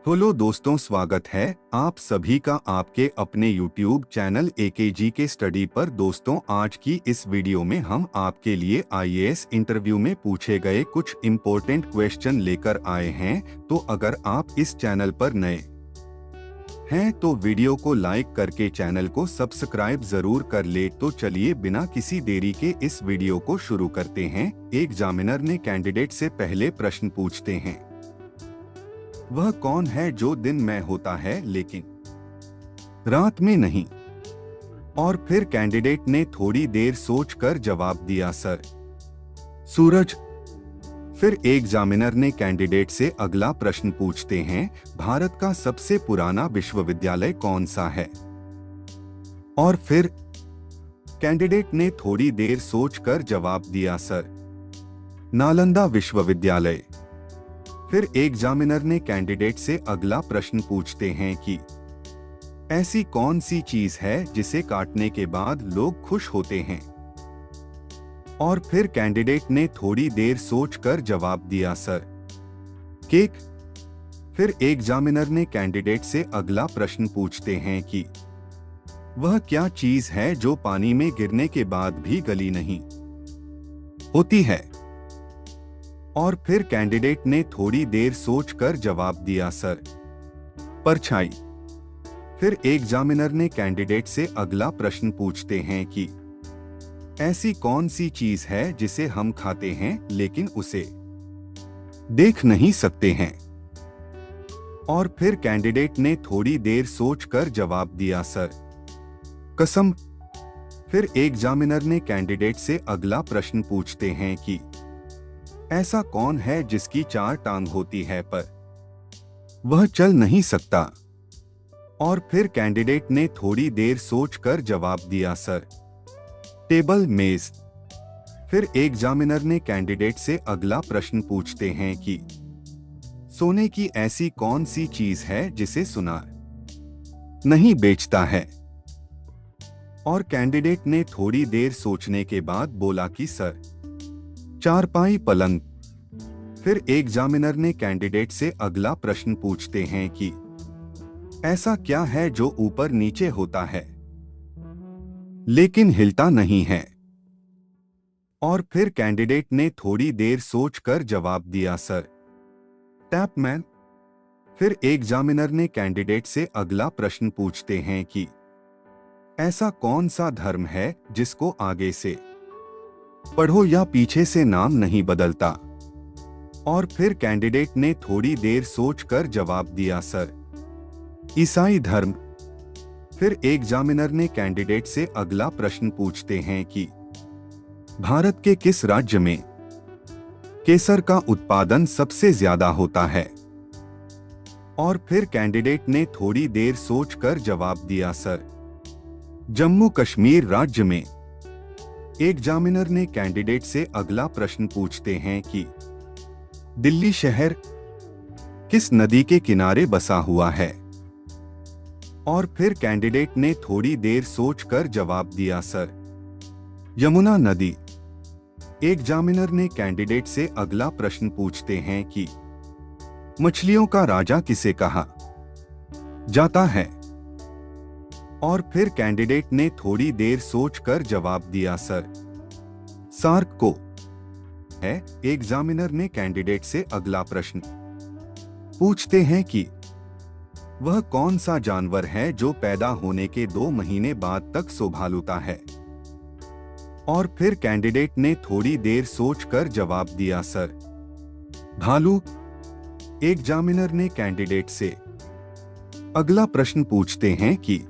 Hello दोस्तों, स्वागत है आप सभी का आपके अपने YouTube चैनल AKG के स्टडी पर। दोस्तों, आज की इस वीडियो में हम आपके लिए IAS इंटरव्यू में पूछे गए कुछ इम्पोर्टेंट क्वेश्चन लेकर आए हैं। तो अगर आप इस चैनल पर नए हैं तो वीडियो को लाइक करके चैनल को सब्सक्राइब जरूर कर ले। तो चलिए बिना किसी देरी के इस वीडियो को शुरू करते हैं। एग्जामिनर ने कैंडिडेट से पहले प्रश्न पूछते हैं, वह कौन है जो दिन में होता है लेकिन रात में नहीं। और फिर कैंडिडेट ने थोड़ी देर सोचकर जवाब दिया, सर, सूरज। फिर एग्जामिनर ने कैंडिडेट से अगला प्रश्न पूछते हैं, भारत का सबसे पुराना विश्वविद्यालय कौन सा है। और फिर कैंडिडेट ने थोड़ी देर सोचकर जवाब दिया, सर, नालंदा विश्वविद्यालय। फिर एग्जामिनर ने कैंडिडेट से अगला प्रश्न पूछते हैं कि ऐसी कौन सी चीज है जिसे काटने के बाद लोग खुश होते हैं। और फिर कैंडिडेट ने थोड़ी देर सोचकर जवाब दिया, सर, केक। फिर एग्जामिनर ने कैंडिडेट से अगला प्रश्न पूछते हैं कि वह क्या चीज है जो पानी में गिरने के बाद भी गली नहीं होती है। और फिर कैंडिडेट ने थोड़ी देर सोचकर जवाब दिया, सर, परछाई। फिर एग्जामिनर ने कैंडिडेट से अगला प्रश्न पूछते हैं कि ऐसी कौन सी चीज है जिसे हम खाते हैं लेकिन उसे देख नहीं सकते हैं। और फिर कैंडिडेट ने थोड़ी देर सोचकर जवाब दिया, सर, कसम। फिर एग्जामिनर ने कैंडिडेट से अगला प्रश्न पूछते हैं कि ऐसा कौन है जिसकी 4 टांग होती है पर वह चल नहीं सकता। और फिर कैंडिडेट ने थोड़ी देर सोचकर जवाब दिया, सर, टेबल, मेज। फिर एग्जामिनर ने कैंडिडेट से अगला प्रश्न पूछते हैं कि सोने की ऐसी कौन सी चीज है जिसे सुनार नहीं बेचता है। और कैंडिडेट ने थोड़ी देर सोचने के बाद बोला कि सर, चारपाई, पलंग। फिर एग्जामिनर ने कैंडिडेट से अगला प्रश्न पूछते हैं कि ऐसा क्या है जो ऊपर नीचे होता है लेकिन हिलता नहीं है। और फिर कैंडिडेट ने थोड़ी देर सोचकर जवाब दिया, सर, टैपमैन। फिर एग्जामिनर ने कैंडिडेट से अगला प्रश्न पूछते हैं कि ऐसा कौन सा धर्म है जिसको आगे से पढ़ो या पीछे से नाम नहीं बदलता। और फिर कैंडिडेट ने थोड़ी देर सोचकर जवाब दिया, सर, ईसाई धर्म। फिर एग्जामिनर ने कैंडिडेट से अगला प्रश्न पूछते हैं कि भारत के किस राज्य में केसर का उत्पादन सबसे ज्यादा होता है। और फिर कैंडिडेट ने थोड़ी देर सोचकर जवाब दिया, सर, जम्मू कश्मीर राज्य में। एग्जामिनर ने कैंडिडेट से अगला प्रश्न पूछते हैं कि दिल्ली शहर किस नदी के किनारे बसा हुआ है। और फिर कैंडिडेट ने थोड़ी देर सोचकर जवाब दिया, सर, यमुना नदी। एग्जामिनर ने कैंडिडेट से अगला प्रश्न पूछते हैं कि मछलियों का राजा किसे कहा जाता है। और फिर कैंडिडेट ने थोड़ी देर सोचकर जवाब दिया, सर, शार्क को है। एग्जामिनर ने कैंडिडेट से अगला प्रश्न पूछते हैं कि वह कौन सा जानवर है जो पैदा होने के 2 महीने बाद तक सोभालूता है। और फिर कैंडिडेट ने थोड़ी देर सोचकर जवाब दिया, सर, भालू। एग्जामिनर ने कैंडिडेट से अगला प्रश्न पूछते हैं कि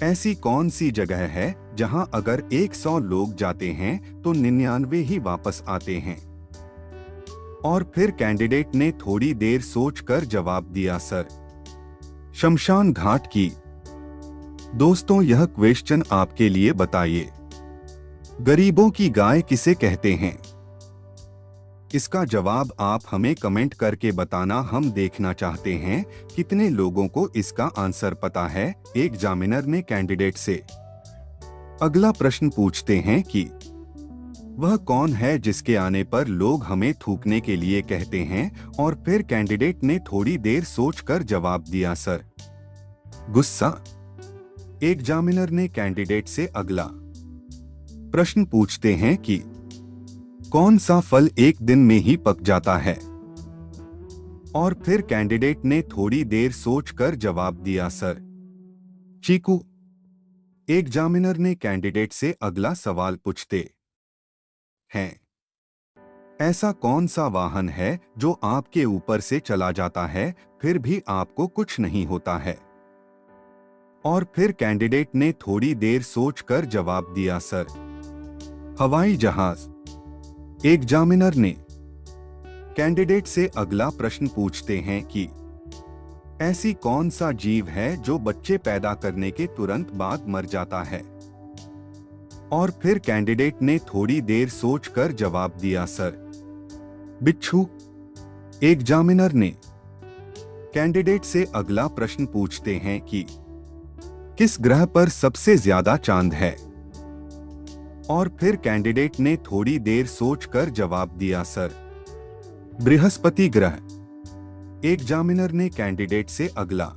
ऐसी कौन सी जगह है जहां अगर 100 लोग जाते हैं तो 99 ही वापस आते हैं। और फिर कैंडिडेट ने थोड़ी देर सोचकर जवाब दिया, सर, शमशान घाट की। दोस्तों, यह क्वेश्चन आपके लिए बताइए, गरीबों की गाय किसे कहते हैं। इसका जवाब आप हमें कमेंट करके बताना, हम देखना चाहते हैं कितने लोगों को इसका आंसर पता है। एग्जामिनर ने कैंडिडेट से अगला प्रश्न पूछते हैं कि वह कौन है जिसके आने पर लोग हमें थूकने के लिए कहते हैं? और फिर कैंडिडेट ने थोड़ी देर सोचकर जवाब दिया, सर। गुस्सा। एग्जामिनर ने कैंडिडेट से अगला प्रश्न पूछते हैं कि कौन सा फल एक दिन में ही पक जाता है? और फिर कैंडिडेट ने थोड़ी देर सोचकर जवाब दिया, सर। चीकू। एग्जामिनर ने कैंडिडेट से अगला सवाल पूछते हैं, ऐसा कौन सा वाहन है जो आपके ऊपर से चला जाता है फिर भी आपको कुछ नहीं होता है? और फिर कैंडिडेट ने थोड़ी देर सोचकर जवाब दिया, सर। हवाई जहाज। एग्जामिनर ने कैंडिडेट से अगला प्रश्न पूछते हैं कि ऐसी कौन सा जीव है जो बच्चे पैदा करने के तुरंत बाद मर जाता है? और फिर कैंडिडेट ने थोड़ी देर सोचकर जवाब दिया, सर। बिच्छू। एग्जामिनर ने कैंडिडेट से अगला प्रश्न पूछते हैं कि किस ग्रह पर सबसे ज्यादा चांद है? और फिर कैंडिडेट ने थोड़ी देर सोचकर जवाब दिया, सर। बृहस्पति ग्रह। एग्जामिनर ने कैंडिडेट से अगला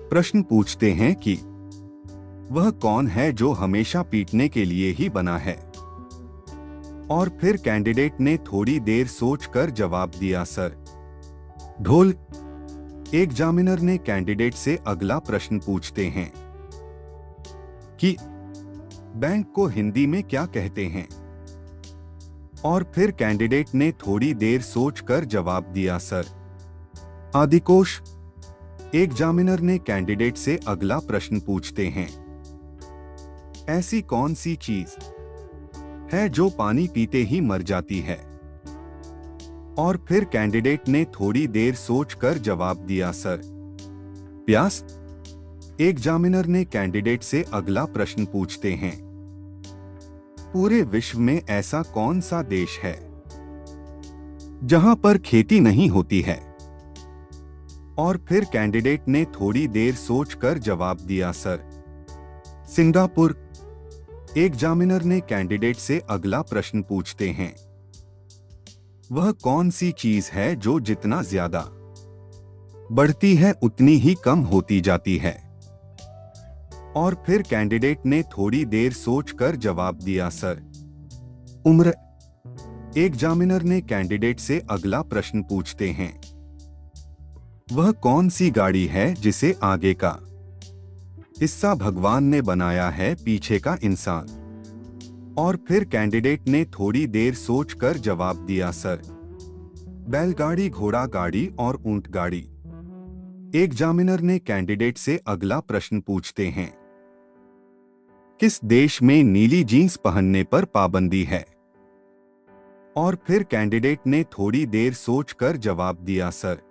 प्रश्न पूछते हैं कि वह कौन है जो हमेशा पीटने के लिए ही बना है? और फिर कैंडिडेट ने थोड़ी देर सोचकर जवाब दिया, सर। ढोल। एग्जामिनर ने कैंडिडेट से अगला प्रश्न पूछते हैं कि बैंक को हिंदी में क्या कहते हैं? और फिर कैंडिडेट ने थोड़ी देर सोचकर जवाब दिया, सर। आदिकोष। एग्जामिनर ने कैंडिडेट से अगला प्रश्न पूछते हैं, ऐसी कौन सी चीज है जो पानी पीते ही मर जाती है? और फिर कैंडिडेट ने थोड़ी देर सोचकर जवाब दिया, सर। प्यास। एग्जामिनर ने कैंडिडेट से अगला प्रश्न पूछते हैं, पूरे विश्व में ऐसा कौन सा देश है जहां पर खेती नहीं होती है? और फिर कैंडिडेट ने थोड़ी देर सोचकर जवाब दिया, सर। सिंगापुर। एग्जामिनर ने कैंडिडेट से अगला प्रश्न पूछते हैं, वह कौन सी चीज है जो जितना ज्यादा बढ़ती है उतनी ही कम होती जाती है? और फिर कैंडिडेट ने थोड़ी देर सोचकर जवाब दिया, सर। उम्र। एग्जामिनर ने कैंडिडेट से अगला प्रश्न पूछते हैं, वह कौन सी गाड़ी है जिसे आगे का हिस्सा भगवान ने बनाया है, पीछे का इंसान? और फिर कैंडिडेट ने थोड़ी देर सोचकर जवाब दिया, सर। बैलगाड़ी, घोड़ा गाड़ी और ऊंट गाड़ी। एग्जामिनर ने कैंडिडेट से अगला प्रश्न पूछते हैं, किस देश में नीली जींस पहनने पर पाबंदी है? और फिर कैंडिडेट ने थोड़ी देर सोचकर जवाब दिया, सर।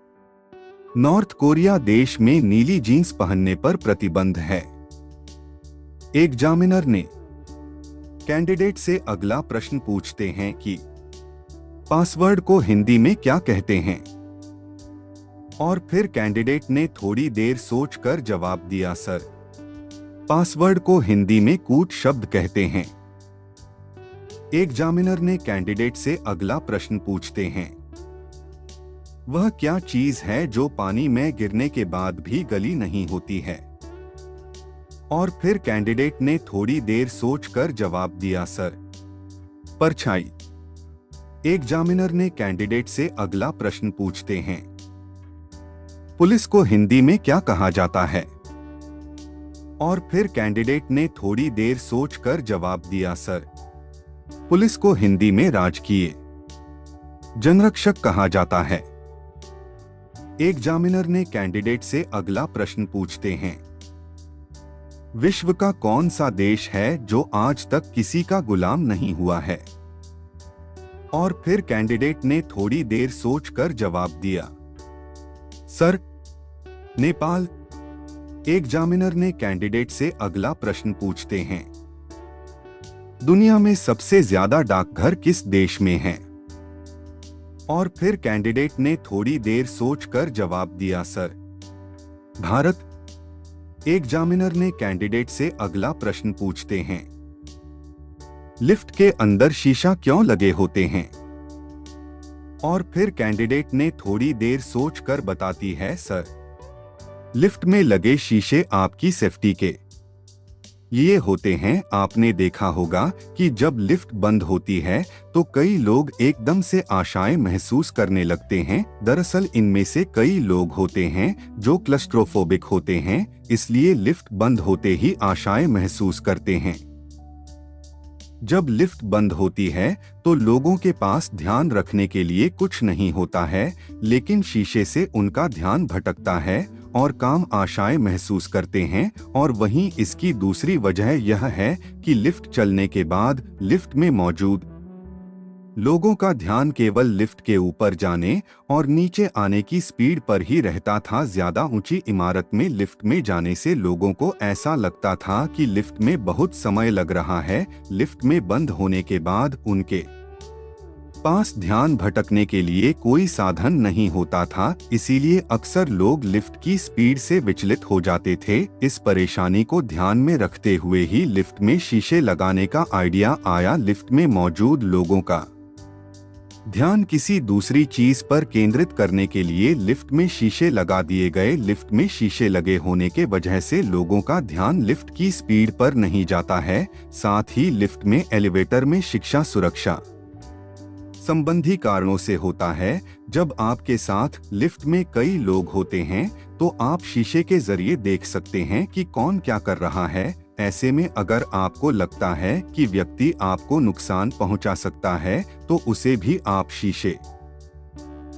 नॉर्थ कोरिया देश में नीली जींस पहनने पर प्रतिबंध है। एग्जामिनर ने कैंडिडेट से अगला प्रश्न पूछते हैं कि पासवर्ड को हिंदी में क्या कहते हैं? और फिर कैंडिडेट ने थोड़ी देर सोचकर जवाब दिया, सर। पासवर्ड को हिंदी में कूट शब्द कहते हैं। एग्जामिनर ने कैंडिडेट से अगला प्रश्न पूछते हैं, वह क्या चीज है जो पानी में गिरने के बाद भी गली नहीं होती है? और फिर कैंडिडेट ने थोड़ी देर सोचकर जवाब दिया, सर। परछाई। एग्जामिनर ने कैंडिडेट से अगला प्रश्न पूछते हैं, पुलिस को हिंदी में क्या कहा जाता है? और फिर कैंडिडेट ने थोड़ी देर सोचकर जवाब दिया, सर। पुलिस को हिंदी में राजकीय जनरक्षक कहा जाता है। एग्जामिनर ने कैंडिडेट से अगला प्रश्न पूछते हैं, विश्व का कौन सा देश है जो आज तक किसी का गुलाम नहीं हुआ है? और फिर कैंडिडेट ने थोड़ी देर सोचकर जवाब दिया, सर। नेपाल। एग्जामिनर ने कैंडिडेट से अगला प्रश्न पूछते हैं, दुनिया में सबसे ज्यादा डाकघर किस देश में हैं? और फिर कैंडिडेट ने थोड़ी देर सोचकर जवाब दिया, सर। भारत। एग्जामिनर ने कैंडिडेट से अगला प्रश्न पूछते हैं, लिफ्ट के अंदर शीशा क्यों लगे होते हैं? और फिर कैंडिडेट ने थोड़ी देर सोचकर बताती है, सर, लिफ्ट में लगे शीशे आपकी सेफ्टी के ये होते हैं। आपने देखा होगा कि जब लिफ्ट बंद होती है तो कई लोग एकदम से आशाएं महसूस करने लगते हैं। दरअसल इनमें से कई लोग होते हैं जो क्लस्ट्रोफोबिक होते हैं, इसलिए लिफ्ट बंद होते ही आशाएं महसूस करते हैं। जब लिफ्ट बंद होती है तो लोगों के पास ध्यान रखने के लिए कुछ नहीं होता है, लेकिन शीशे से उनका ध्यान भटकता है और काम आशाएं महसूस करते हैं। और वहीं इसकी दूसरी वजह यह है कि लिफ्ट चलने के बाद लिफ्ट में मौजूद लोगों का ध्यान केवल लिफ्ट के ऊपर जाने और नीचे आने की स्पीड पर ही रहता था। ज्यादा ऊंची इमारत में लिफ्ट में जाने से लोगों को ऐसा लगता था कि लिफ्ट में बहुत समय लग रहा है। लिफ्ट में बंद होने के बाद उनके पास ध्यान भटकने के लिए कोई साधन नहीं होता था, इसीलिए अक्सर लोग लिफ्ट की स्पीड से विचलित हो जाते थे। इस परेशानी को ध्यान में रखते हुए ही लिफ्ट में शीशे लगाने का आइडिया आया। लिफ्ट में मौजूद लोगों का ध्यान किसी दूसरी चीज पर केंद्रित करने के लिए लिफ्ट में शीशे लगा दिए गए। लिफ्ट में शीशे लगे होने के वजह से लोगों का ध्यान लिफ्ट की स्पीड पर नहीं जाता है। साथ ही लिफ्ट में एलिवेटर में शिक्षा सुरक्षा संबंधी कारणों से होता है। जब आपके साथ लिफ्ट में कई लोग होते हैं तो आप शीशे के जरिए देख सकते हैं कि कौन क्या कर रहा है। ऐसे में अगर आपको लगता है कि व्यक्ति आपको नुकसान पहुंचा सकता है तो उसे भी आप शीशे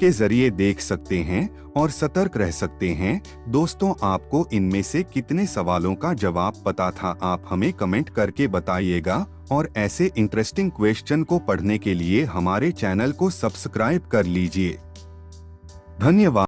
के जरिए देख सकते हैं और सतर्क रह सकते हैं। दोस्तों, आपको इनमें से कितने सवालों का जवाब पता था? आप हमें कमेंट करके बताइएगा और ऐसे इंटरेस्टिंग क्वेश्चन को पढ़ने के लिए हमारे चैनल को सब्सक्राइब कर लीजिए। धन्यवाद।